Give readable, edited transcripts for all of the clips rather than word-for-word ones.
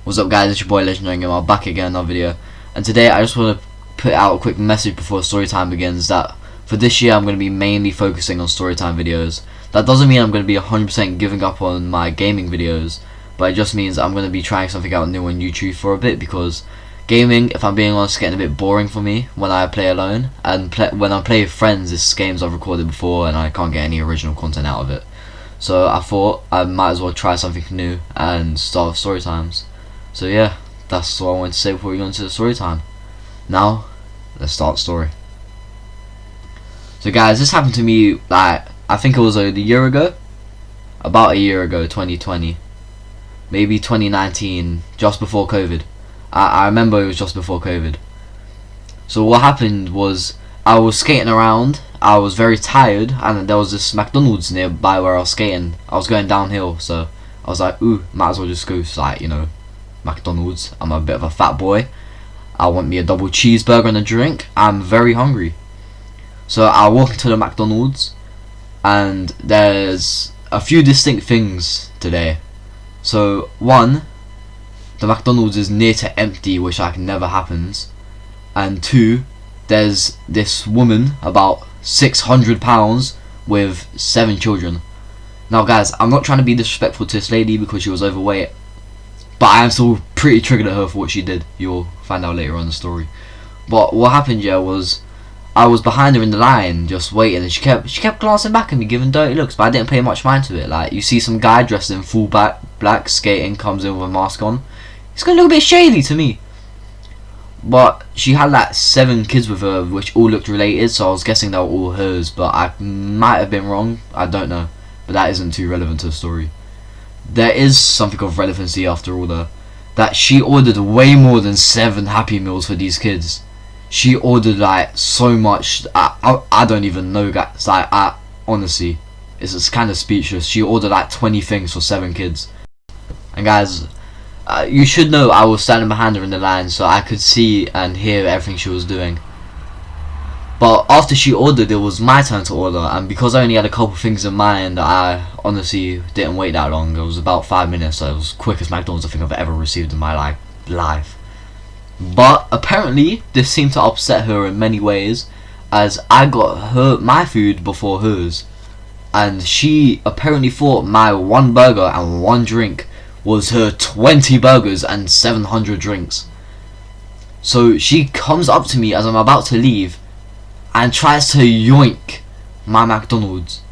What's up guys, it's your boy Legendary and I'm back again in another video. And today I just want to put out a quick message before storytime begins that for this year I'm going to be mainly focusing on storytime videos. That doesn't mean I'm going to be 100% giving up on my gaming videos, but it just means I'm going to be trying something out new on YouTube for a bit, because gaming, if I'm being honest, is getting a bit boring for me when I play alone, and when I play with friends it's games I've recorded before and I can't get any original content out of it. So I thought I might as well try something new and start with story times. So yeah, that's what I wanted to say before we go into the story time. Now, let's start the story. So guys, this happened to me, like, I think it was a year ago. About a year ago, 2020. Maybe 2019, just before COVID. I remember it was just before COVID. So what happened was, I was skating around, I was very tired, and there was this McDonald's nearby where I was skating. I was going downhill, so I was like, ooh, might as well just go, like, you know, McDonald's. I'm a bit of a fat boy. I want me a double cheeseburger and a drink. I'm very hungry. So I walk into the McDonald's, and there's a few distinct things today. So one, the McDonald's is near to empty, which like never happens. And two, there's this woman about 600 pounds with 7 children. Now guys, I'm not trying to be disrespectful to this lady because she was overweight, but I am still pretty triggered at her for what she did. You'll find out later on in the story. But what happened, yeah, was I was behind her in the line just waiting, and she kept glancing back at me, giving dirty looks, but I didn't pay much mind to it. Like, you see some guy dressed in full black skating comes in with a mask on, it's gonna look a bit shady to me. But she had like 7 kids with her, which all looked related, so I was guessing they were all hers, but I might have been wrong, I don't know. But that isn't too relevant to the story. There is something of relevancy after all though, that she ordered way more than 7 Happy Meals for these kids. She ordered like so much, I don't even know guys, like honestly, it's kind of speechless. She ordered like 20 things for 7 kids. And guys, you should know I was standing behind her in the line, so I could see and hear everything she was doing. But after she ordered, it was my turn to order, and because I only had a couple things in mind, I honestly didn't wait that long. It was about 5 minutes, so it was the quickest McDonald's I think I've ever received in my life. But apparently this seemed to upset her in many ways, as I got my food before hers, and she apparently thought my 1 burger and 1 drink was her 20 burgers and 700 drinks. So she comes up to me as I'm about to leave and tries to yoink my McDonald's.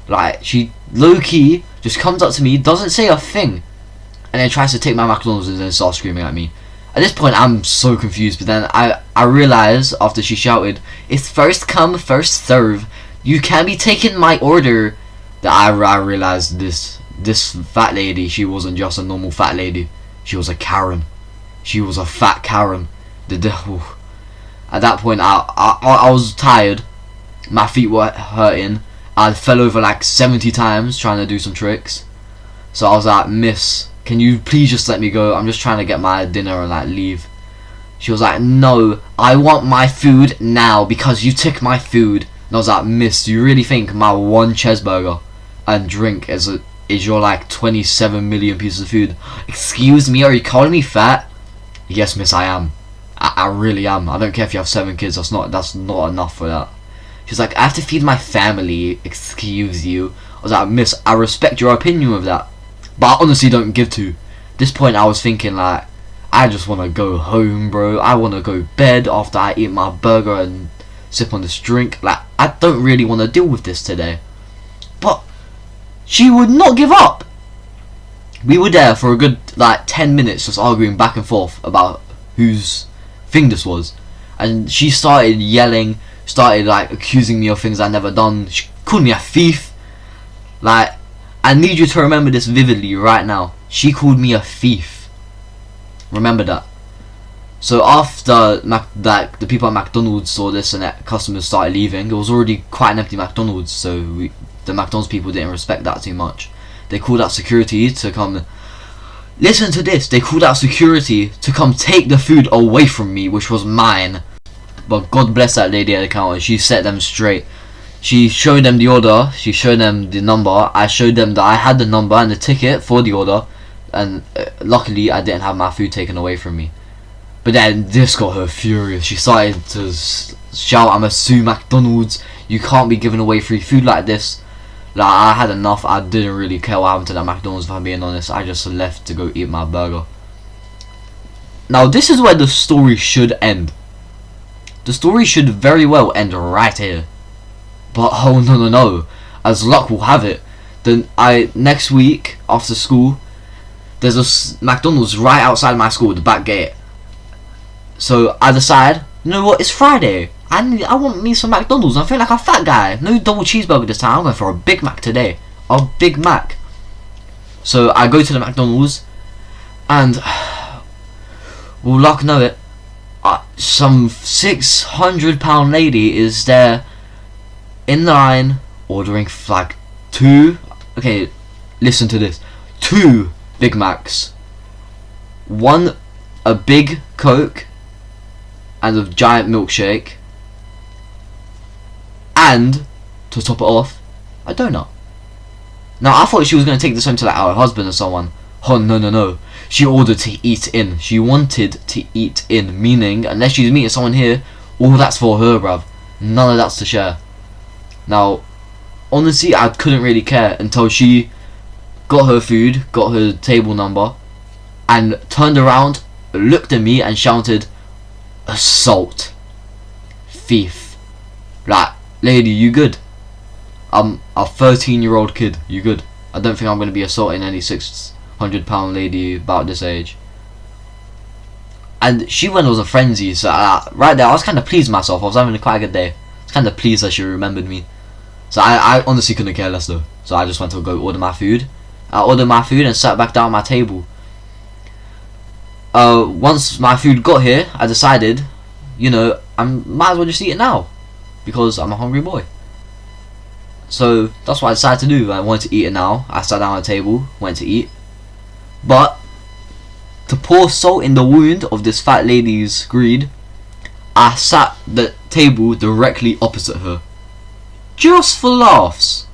Like, she low-key just comes up to me, doesn't say a thing, and then tries to take my McDonald's and then starts screaming at me. At this point I'm so confused, but then I realise after she shouted, "It's first come, first serve. You can't be taking my order," that I realised this fat lady, she wasn't just a normal fat lady. She was a Karen. She was a fat Karen. The devil. At that point I was tired. My feet were hurting. I fell over like 70 times trying to do some tricks. So I was like, "Miss, can you please just let me go? I'm just trying to get my dinner and like leave." She was like, "No, I want my food now because you took my food." And I was like, "Miss, do you really think my 1 cheeseburger and drink is your like 27 million pieces of food?" "Excuse me, are you calling me fat?" "Yes, miss, I am. I really am. I don't care if you have 7 kids. That's not enough for that." She's like, "I have to feed my family. Excuse you." I was like, "Miss, I respect your opinion of that, but I honestly don't give to." At this point I was thinking like, I just want to go home, bro. I want to go bed after I eat my burger and sip on this drink. Like, I don't really want to deal with this today. But she would not give up. We were there for a good like 10 minutes just arguing back and forth about whose thing this was, and she started yelling, started like accusing me of things I never done. She called me a thief. Like, I need you to remember this vividly right now. She called me a thief. Remember that. So after the people at McDonald's saw this and that customers started leaving, it was already quite an empty McDonald's, so the McDonald's people didn't respect that too much. They called out security to come. Listen to this. They called out security to come take the food away from me, which was mine. But God bless that lady at the counter. She set them straight. She showed them the order. She showed them the number. I showed them that I had the number and the ticket for the order. and luckily I didn't have my food taken away from me. But then this got her furious. She started to shout, "I'ma sue McDonald's. You can't be giving away free food like this." Like, I had enough. I didn't really care what happened to that McDonald's, if I'm being honest. I just left to go eat my burger. Now this is where the story should end. The story should very well end right here. But oh no. As luck will have it, then next week after school, there's a McDonald's right outside my school, the back gate. So I decide, you know what? It's Friday. I want me some McDonald's. I feel like a fat guy. No double cheeseburger this time. I'm going for a Big Mac today. A Big Mac. So I go to the McDonald's, and well, luck know it, some £600 lady is there in the line ordering like 2. Okay, listen to this. 2 Big Macs. 1 a big Coke and a giant milkshake, and to top it off, a donut. Now I thought she was going to take this home to like our husband or someone. Oh no. She ordered to eat in. She wanted to eat in, meaning unless she's meeting someone here, all that's for her, bruv. None of that's to share. Now honestly, I couldn't really care until she got her food, got her table number, and turned around, looked at me and shouted, "Assault. Thief." Like, lady, you good? I'm a 13-year-old kid. You good? I don't think I'm going to be assaulting any £600 lady about this age. And she went, it was a frenzy. So right there, I was kind of pleased with myself. I was having quite a good day. I was kind of pleased that she remembered me. So I honestly couldn't care less though. So I just went to go order my food. I ordered my food and sat back down at my table. Once my food got here, I decided, you know, I might as well just eat it now, because I'm a hungry boy. So that's what I decided to do. I wanted to eat it now. I sat down at the table, went to eat. But to pour salt in the wound of this fat lady's greed, I sat the table directly opposite her, just for laughs.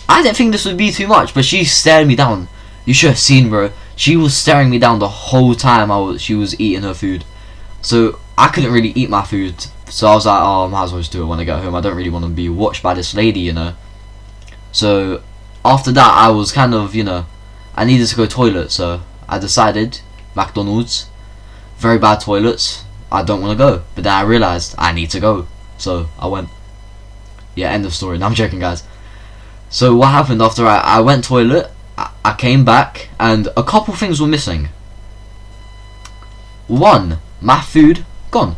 I didn't think this would be too much, but she stared me down. You should have seen, bro. She was staring me down the whole time she was eating her food. So I couldn't really eat my food. So I was like, oh, I might as well just do it when I get home. I don't really want to be watched by this lady, you know. So after that, I was kind of, you know, I needed to go toilet. So I decided, McDonald's, very bad toilets, I don't want to go. But then I realised I need to go. So I went. Yeah, end of story. No, I'm joking, guys. So what happened after I went toilet, I came back and a couple things were missing. 1, my food gone.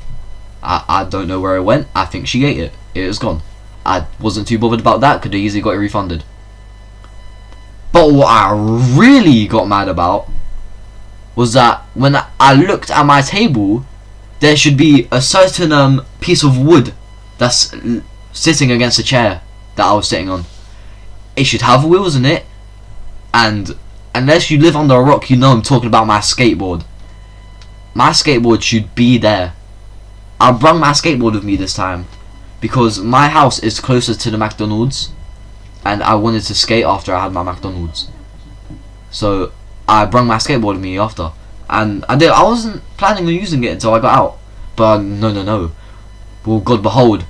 I don't know where it went. I think she ate it. It was gone. I wasn't too bothered about that. Could have easily got it refunded. But what I really got mad about was that when I looked at my table, there should be a certain piece of wood that's sitting against a chair that I was sitting on. It should have wheels in it, and unless you live under a rock, you know I'm talking about my skateboard. My skateboard should be there. I brought my skateboard with me this time because my house is closer to the McDonald's and I wanted to skate after I had my McDonald's. So I brought my skateboard with me after, and I wasn't planning on using it until I got out. But no. Well, God behold,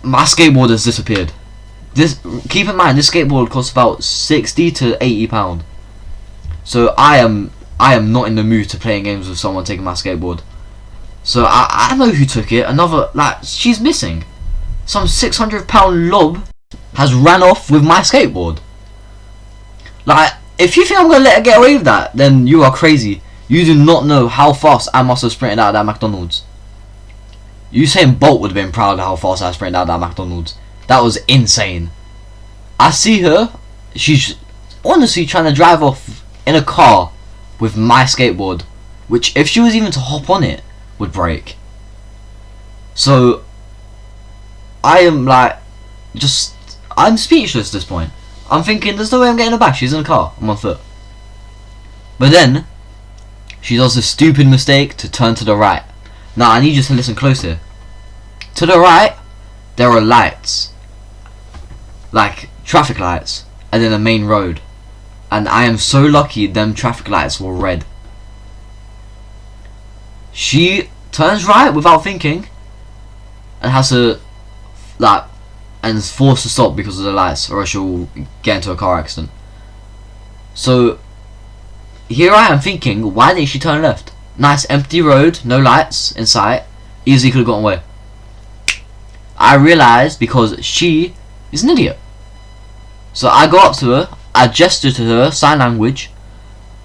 my skateboard has disappeared. Keep in mind, this skateboard costs about £60 to £80. So I am not in the mood to playing games with someone taking my skateboard. So I know who took it. She's missing. Some £600 lob has ran off with my skateboard. Like, if you think I'm gonna let her get away with that, then you are crazy. You do not know how fast I must have sprinted out of that McDonald's. Usain Bolt would have been proud of how fast I sprinted out of that McDonald's. That was insane. I see her. She's honestly trying to drive off in a car with my skateboard, which if she was even to hop on it, would break. So I am like, I'm speechless at this point. I'm thinking there's no way I'm getting her back. She's in a car. I'm on foot. But then she does the stupid mistake to turn to the right. Now I need you to listen close here. To the right, there are lights, like traffic lights, and then a main road. And I am so lucky them traffic lights were red. She turns right without thinking and has to and is forced to stop because of the lights, or else she'll get into a car accident. So here I am thinking, why didn't she turn left? Nice empty road, no lights in sight, easily could have gotten away. I realised because she is an idiot. So I go up to her, I gesture to her, sign language,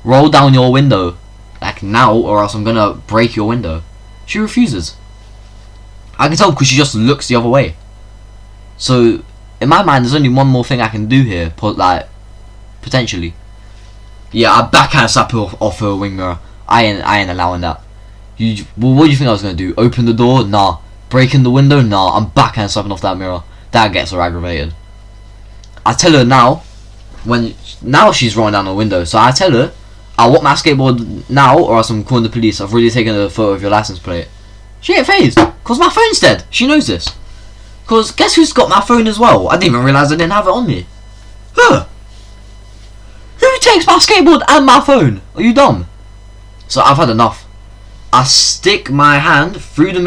roll down your window, like now, or else I'm gonna break your window. She refuses. I can tell because she just looks the other way. So in my mind, there's only one more thing I can do here, potentially. Yeah, I backhand slap her off her wing mirror. I ain't allowing that. Well, what do you think I was gonna do? Open the door? Nah. Breaking the window? Nah. I'm backhand slapping off that mirror. That gets her aggravated. I tell her now, now she's rolling down the window. So I tell her, I want my skateboard now, or else I'm calling the police. I've already taken a photo of your license plate. She ain't phased, cause my phone's dead. She knows this. Cause guess who's got my phone as well? I didn't even realise I didn't have it on me. Her. Who takes my skateboard and my phone? Are you dumb? So I've had enough. I stick my hand through the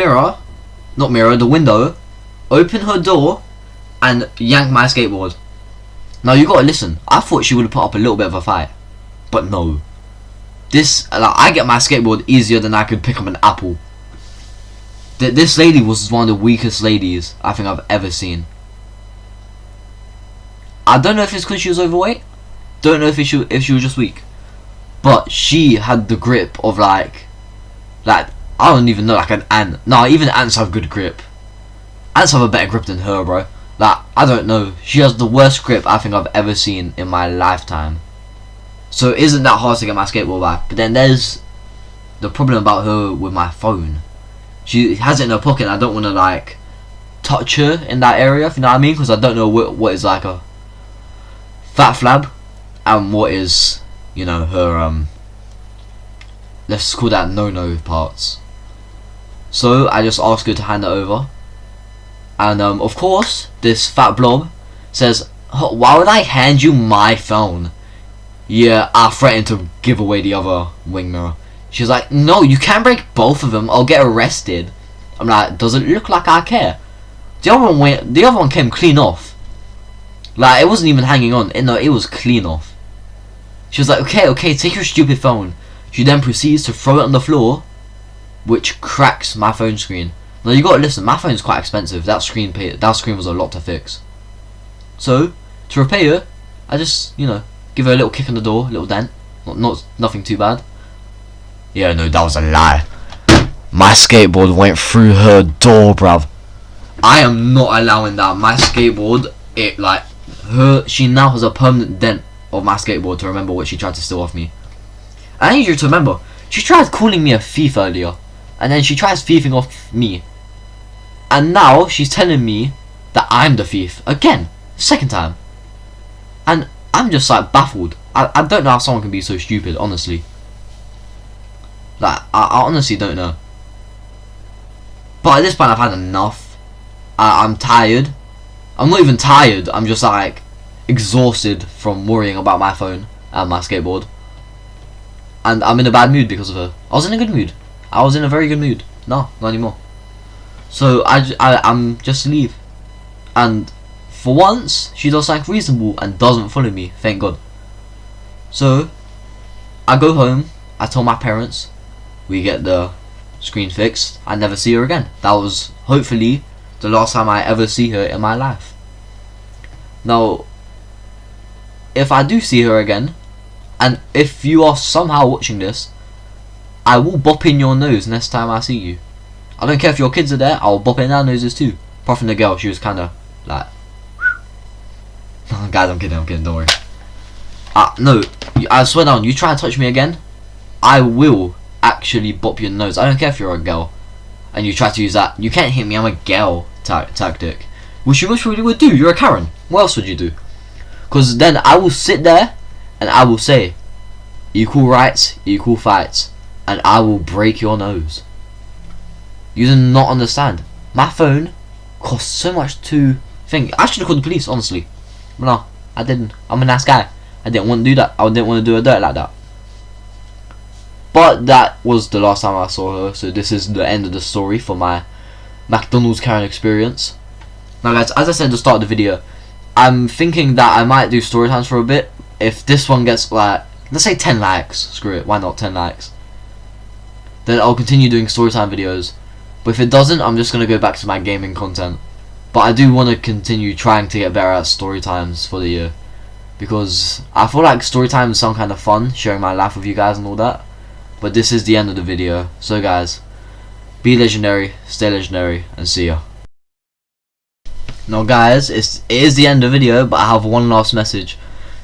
the window, open her door, and yank my skateboard. Now you gotta listen. I thought she would have put up a little bit of a fight, but no. I get my skateboard easier than I could pick up an apple. This lady was one of the weakest ladies I think I've ever seen. I don't know if it's because she was overweight. Don't know if she was just weak. But she had the grip of like I don't even know, like an ant. No, even ants have good grip. Ants have a better grip than her, bro. I don't know. She has the worst grip I think I've ever seen in my lifetime. So it isn't that hard to get my skateboard back. But then there's the problem about her with my phone. She has it in her pocket and I don't want to touch her in that area, if you know what I mean, because I don't know what is like a fat flab and what is, you know, her let's call that no parts. So I just ask her to hand it over, and of course this fat blob says, why would I hand you my phone? Yeah, I threatened to give away the other wing mirror. She's like, no, you can't break both of them, I'll get arrested. I'm like, does it look like I care? The other one came clean off. It wasn't even hanging on. No, it was clean off. She was like, okay, take your stupid phone. She then proceeds to throw it on the floor, which cracks my phone screen. Now you gotta listen, my phone's quite expensive. That screen was a lot to fix. So, to repair it, I just, you know, give her a little kick on the door, a little dent. Nothing too bad. Yeah, no, that was a lie. My skateboard went through her door, bruv. I am not allowing that. My skateboard, she now has a permanent dent of my skateboard to remember what she tried to steal off me. I need you to remember, she tried calling me a thief earlier, and then she tries thieving off me. And now she's telling me that I'm the thief again, second time. And I'm just baffled. I don't know how someone can be so stupid, honestly. I honestly don't know. But at this point I've had enough. I'm tired. I'm not even tired, I'm just exhausted from worrying about my phone and my skateboard. And I'm in a bad mood because of her. I was in a good mood. I was in a very good mood. No, not anymore. So I'm just leave. And for once, she does something reasonable and doesn't follow me, thank God. So I go home, I tell my parents, we get the screen fixed, I never see her again. That was hopefully the last time I ever see her in my life. Now, if I do see her again, and if you are somehow watching this, I will bop in your nose next time I see you. I don't care if your kids are there, I'll bop in their noses too. Apart from the girl, she was kinda guys, I'm kidding, don't worry. No, I swear down, you try and touch me again, I will actually bop your nose. I don't care if you're a girl and you try to use that you can't hit me, I'm a girl tactic, which you most probably would do. You're a Karen. What else would you do? Because then I will sit there and I will say equal rights, equal fights, and I will break your nose. You do not understand. My phone costs so much to think. I should have called the police, honestly, but no, I didn't. I'm a nice guy. I didn't want to do that. I didn't want to do a dirt like that. But that was the last time I saw her, so this is the end of the story for my McDonald's Karen experience. Now guys, as I said at the start of the video, I'm thinking that I might do story times for a bit. If this one gets like, let's say 10 likes, screw it, why not 10 likes? Then I'll continue doing story time videos. But if it doesn't, I'm just going to go back to my gaming content. But I do want to continue trying to get better at story times for the year. Because I feel like story times sound kind of fun, sharing my life with you guys and all that. But this is the end of the video. So guys, be legendary, stay legendary, and see ya. Now guys, it is the end of the video, but I have one last message.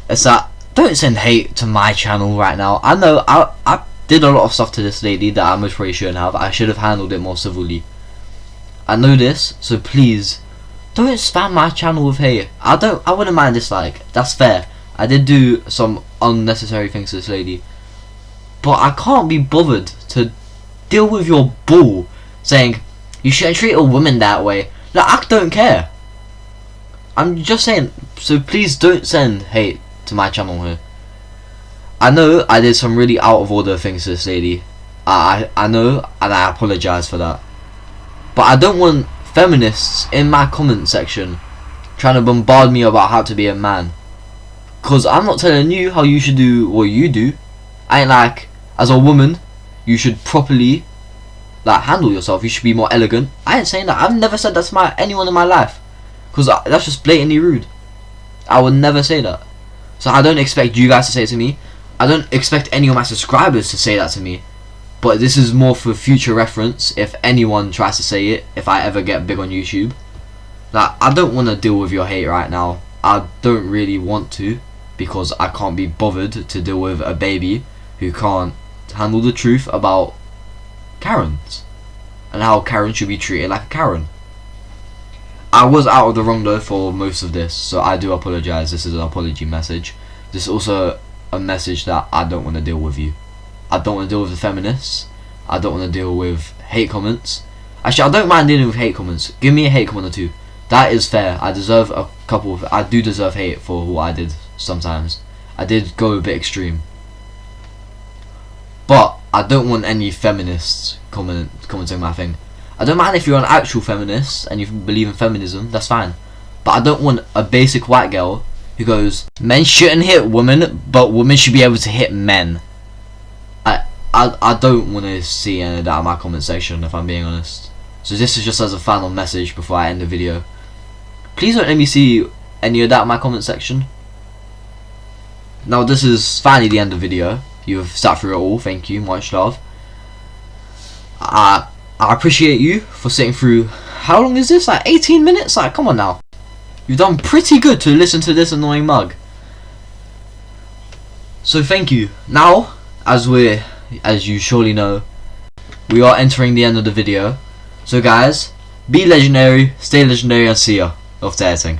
It's that, don't send hate to my channel right now. I know I did a lot of stuff to this lady that I most probably shouldn't have. I should have handled it more civilly. I know this, so please don't spam my channel with hate. I wouldn't mind dislike. That's fair. I did do some unnecessary things to this lady, but I can't be bothered to deal with your bull saying you shouldn't treat a woman that way. Like, I don't care. I'm just saying, so please don't send hate to my channel here. I know I did some really out of order things to this lady. I know, and I apologise for that. But I don't want feminists in my comment section trying to bombard me about how to be a man. Cause I'm not telling you how you should do what you do. I ain't like, as a woman, you should properly like handle yourself. You should be more elegant. I ain't saying that. I've never said that to anyone in my life. Cause that's just blatantly rude. I would never say that. So I don't expect you guys to say it to me. I don't expect any of my subscribers to say that to me. But this is more for future reference if anyone tries to say it, if I ever get big on YouTube. Like, I don't want to deal with your hate right now. I don't really want to, because I can't be bothered to deal with a baby who can't handle the truth about Karens and how Karen should be treated like a Karen. I was out of the wrong though for most of this, so I do apologise. This is an apology message. This is also a message that I don't want to deal with you. I don't want to deal with the feminists. I don't want to deal with hate comments. Actually, I don't mind dealing with hate comments. Give me a hate comment or two. That is fair. I deserve a couple of, I do deserve hate for what I did sometimes. I did go a bit extreme. But I don't want any feminists commenting my thing. I don't mind if you're an actual feminist and you believe in feminism, that's fine. But I don't want a basic white girl who goes, men shouldn't hit women, but women should be able to hit men. I don't want to see any of that in my comment section, if I'm being honest. So this is just as a final message before I end the video. Please don't let me see any of that in my comment section. Now this is finally the end of the video. You've sat through it all, thank you, much love. I appreciate you for sitting through, how long is this, like 18 minutes? Like, come on now. You've done pretty good to listen to this annoying mug. So thank you. Now, as you surely know, we are entering the end of the video. So guys, be legendary, stay legendary, and see ya. Off to editing.